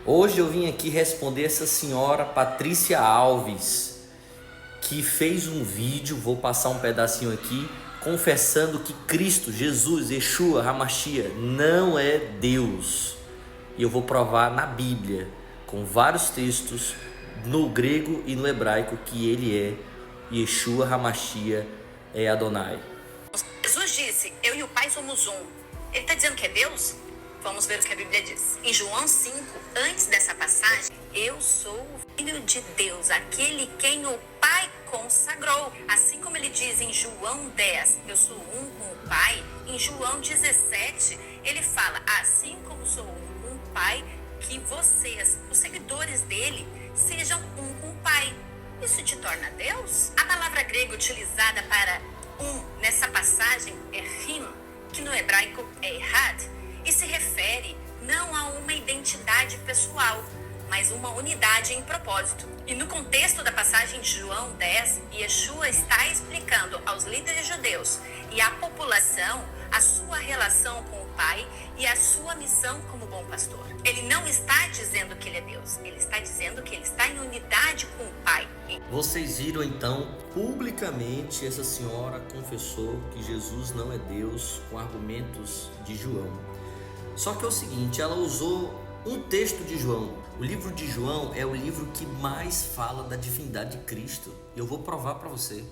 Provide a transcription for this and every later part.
Hoje eu vim aqui responder essa senhora Patrícia Alves, que fez um vídeo, vou passar um pedacinho aqui, confessando que Cristo, Jesus, Yeshua, Hamashia, não é Deus. E eu vou provar na Bíblia, com vários textos, no grego e no hebraico, que ele é Yeshua, Hamashia, é Adonai. Jesus disse, eu e o Pai somos um. Ele está dizendo que é Deus? Vamos ver o que a Bíblia diz. Em João 5, antes dessa passagem, eu sou o Filho de Deus, aquele quem o Pai consagrou. Assim como ele diz em João 10, eu sou um com o Pai, em João 17, ele fala, assim como sou um com o Pai, que vocês, os seguidores dele, sejam um com o Pai. Isso te torna Deus? A palavra grega utilizada para um nessa passagem é rim, que no hebraico é errad, e se refere não a uma identidade pessoal, mas uma unidade em propósito. E no contexto da passagem de João 10, Yeshua está explicando aos líderes judeus e à população a sua relação com o Pai e a sua missão como bom pastor. Ele não está dizendo que ele é Deus, ele está dizendo que ele está em unidade com o Pai. Vocês viram então, publicamente essa senhora confessou que Jesus não é Deus com argumentos de João. Só que é o seguinte, ela usou um texto de João. O livro de João é o livro que mais fala da divindade de Cristo. E eu vou provar para você.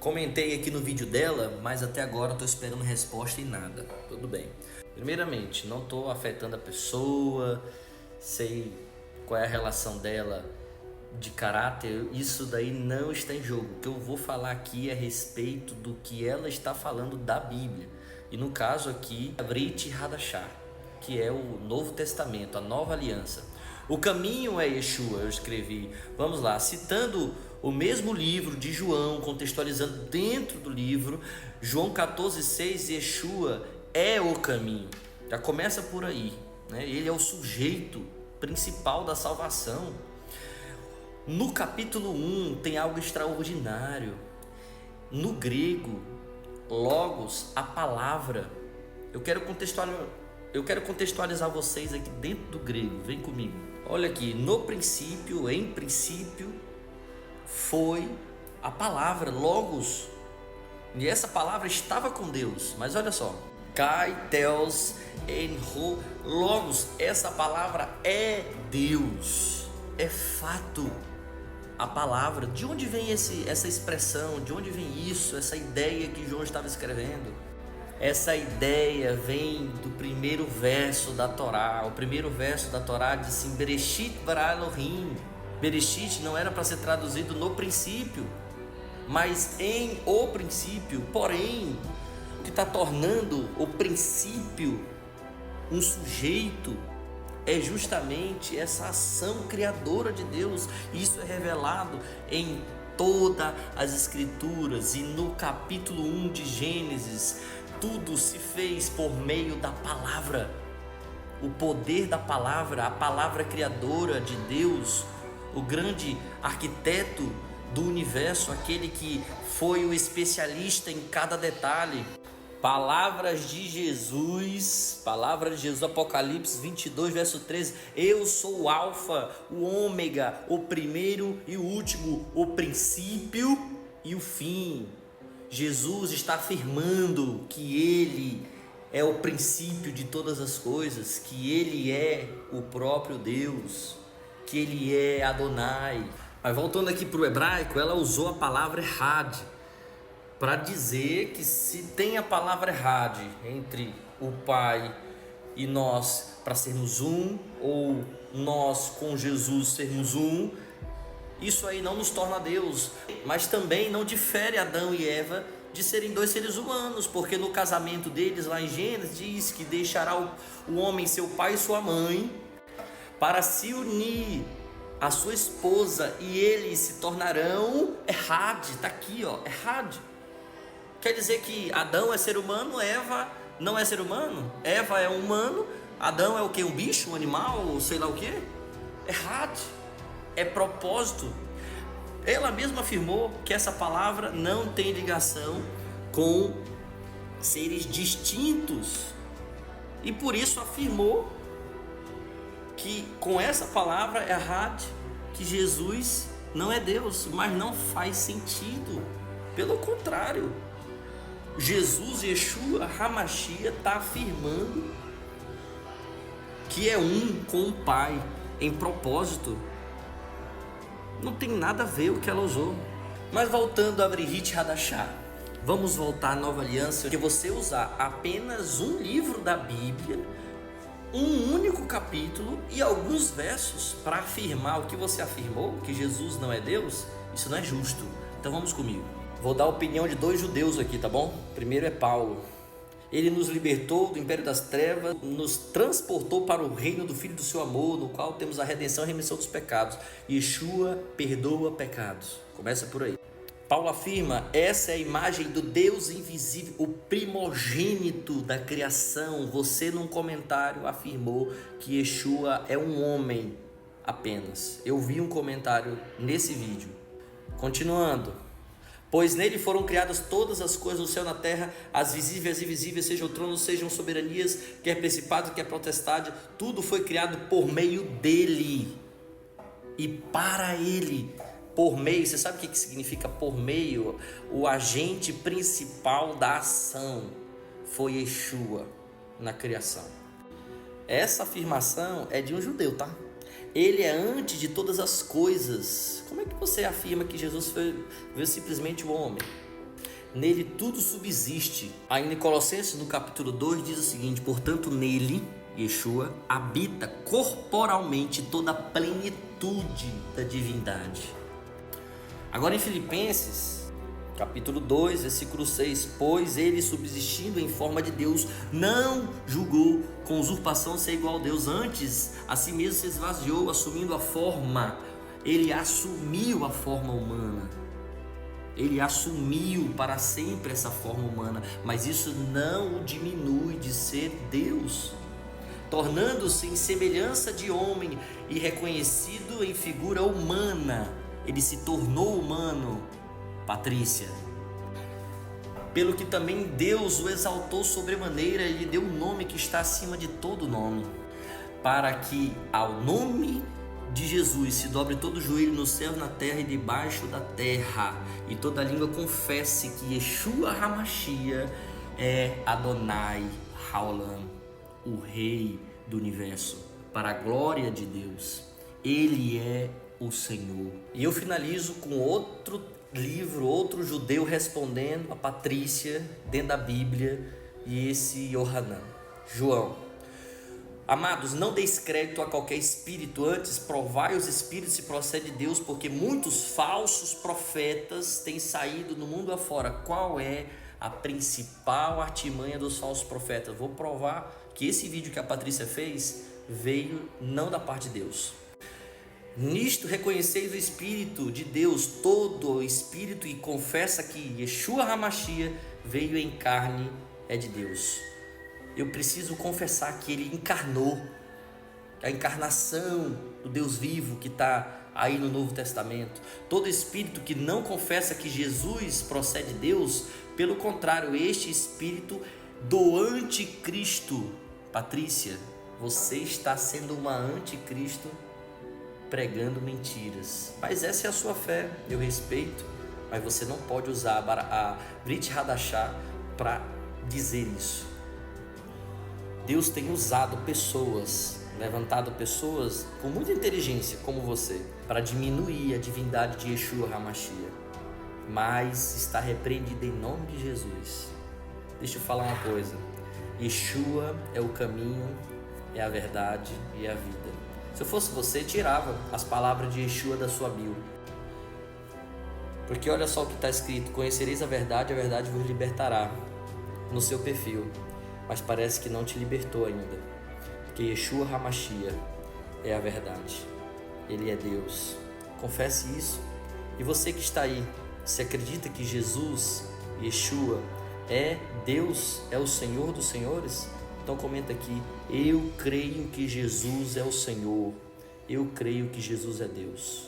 Comentei aqui no vídeo dela, mas até agora estou esperando resposta e nada. Tudo bem. Primeiramente, não estou afetando a pessoa, sei qual é a relação dela de caráter, isso daí não está em jogo. O que eu vou falar aqui é a respeito do que ela está falando da Bíblia. E no caso aqui, Brit Hadashah, que é o Novo Testamento, a Nova Aliança. O caminho é Yeshua, eu escrevi, vamos lá, citando o mesmo livro de João, contextualizando dentro do livro, João 14,6, Yeshua é o caminho. Já começa por aí, né? Ele é o sujeito principal da salvação. No capítulo 1 tem algo extraordinário. No grego, logos, a palavra. Eu quero contextualizar vocês aqui dentro do grego, vem comigo. Olha aqui, no princípio, em princípio, foi a palavra, logos. E essa palavra estava com Deus, mas olha só. Kai, Theos, Enho, logos, essa palavra é Deus, é fato. A palavra, de onde vem essa expressão, de onde vem isso, essa ideia que João estava escrevendo? Essa ideia vem do primeiro verso da Torá. O primeiro verso da Torá diz assim, Bereshit bara Elohim. Bereshit não era para ser traduzido no princípio, mas em o princípio. Porém, o que está tornando o princípio um sujeito é justamente essa ação criadora de Deus. Isso é revelado em todas as escrituras. E no capítulo 1 de Gênesis, tudo se fez por meio da palavra. O poder da palavra, a palavra criadora de Deus, o grande arquiteto do universo, aquele que foi o especialista em cada detalhe. Palavras de Jesus, Apocalipse 22, verso 13, eu sou o alfa, o ômega, o primeiro e o último, o princípio e o fim. Jesus está afirmando que Ele é o princípio de todas as coisas, que Ele é o próprio Deus, que Ele é Adonai. Mas voltando aqui para o hebraico, ela usou a palavra errad, para dizer que se tem a palavra errad entre o Pai e nós para sermos um, ou nós com Jesus sermos um, isso aí não nos torna Deus, mas também não difere Adão e Eva de serem dois seres humanos, porque no casamento deles lá em Gênesis diz que deixará o homem seu pai e sua mãe para se unir à sua esposa e eles se tornarão errad, está aqui ó, errad. Quer dizer que Adão é ser humano, Eva não é ser humano? Eva é um humano, Adão é o que? Um bicho, um animal, sei lá o que? Errad. É propósito. Ela mesma afirmou que essa palavra não tem ligação com seres distintos e por isso afirmou que com essa palavra errada, que Jesus não é Deus, mas não faz sentido. Pelo contrário, Jesus, Yeshua HaMashiach, está afirmando que é um com o Pai em propósito. Não tem nada a ver o que ela usou. Mas voltando a Brit Hadashah, vamos voltar à Nova Aliança, que você usar apenas um livro da Bíblia, um único capítulo e alguns versos para afirmar o que você afirmou, que Jesus não é Deus, isso não é justo. Então vamos comigo. Vou dar a opinião de 2 judeus aqui, tá bom? Primeiro é Paulo. Ele nos libertou do império das trevas, nos transportou para o reino do Filho do seu amor, no qual temos a redenção e remissão dos pecados. Yeshua perdoa pecados. Começa por aí. Paulo afirma, essa é a imagem do Deus invisível, o primogênito da criação. Você, num comentário, afirmou que Yeshua é um homem apenas. Eu vi um comentário nesse vídeo. Continuando. Pois nele foram criadas todas as coisas no céu e na terra, as visíveis e invisíveis, sejam tronos, sejam soberanias, quer principado, quer potestade, tudo foi criado por meio dele e para ele. Por meio, você sabe o que significa por meio? O agente principal da ação foi Yeshua na criação. Essa afirmação é de um judeu, tá? Ele é antes de todas as coisas. Como é que você afirma que Jesus veio simplesmente o homem? Nele tudo subsiste. Ainda em Colossenses, no capítulo 2, diz o seguinte: portanto, nele, Yeshua, habita corporalmente toda a plenitude da divindade. Agora em Filipenses, capítulo 2, versículo 6, pois ele, subsistindo em forma de Deus, não julgou com usurpação ser igual a Deus, antes a si mesmo se esvaziou, assumindo a forma. Ele assumiu a forma humana. Ele assumiu para sempre essa forma humana, mas isso não o diminui de ser Deus, tornando-se em semelhança de homem e reconhecido em figura humana. Ele se tornou humano, Patrícia. Pelo que também Deus o exaltou sobremaneira e lhe deu um nome que está acima de todo nome, para que ao nome de Jesus se dobre todo o joelho no céu, na terra e debaixo da terra, e toda língua confesse que Yeshua HaMashiach é Adonai Haolam, o Rei do Universo, para a glória de Deus. Ele é o Senhor. E eu finalizo com outro livro, outro judeu respondendo a Patrícia dentro da Bíblia, e esse Yohanan, João. Amados, não deis crédito a qualquer espírito, antes provai os espíritos se procede de Deus, porque muitos falsos profetas têm saído no mundo afora. Qual é a principal artimanha dos falsos profetas? Vou provar que esse vídeo que a Patrícia fez veio não da parte de Deus. Nisto reconheceis o Espírito de Deus, todo o Espírito, e confessa que Yeshua HaMashiach veio em carne, é de Deus. Eu preciso confessar que ele encarnou, a encarnação do Deus vivo que está aí no Novo Testamento. Todo espírito que não confessa que Jesus procede de Deus, pelo contrário, este espírito do anticristo. Patrícia, você está sendo uma anticristo, pregando mentiras, mas essa é a sua fé, eu respeito, mas você não pode usar a Brit Hadashah para dizer isso. Deus tem usado pessoas, levantado pessoas com muita inteligência como você, para diminuir a divindade de Yeshua HaMashiach, mas está repreendido em nome de Jesus. Deixa eu falar uma coisa: Yeshua é o caminho, é a verdade e a vida. Se eu fosse você, tirava as palavras de Yeshua da sua bio. Porque olha só o que está escrito: conhecereis a verdade vos libertará, no seu perfil. Mas parece que não te libertou ainda. Porque Yeshua HaMashiach é a verdade. Ele é Deus. Confesse isso. E você que está aí, você acredita que Jesus, Yeshua, é Deus, é o Senhor dos senhores? Então comenta aqui: eu creio que Jesus é o Senhor. Eu creio que Jesus é Deus.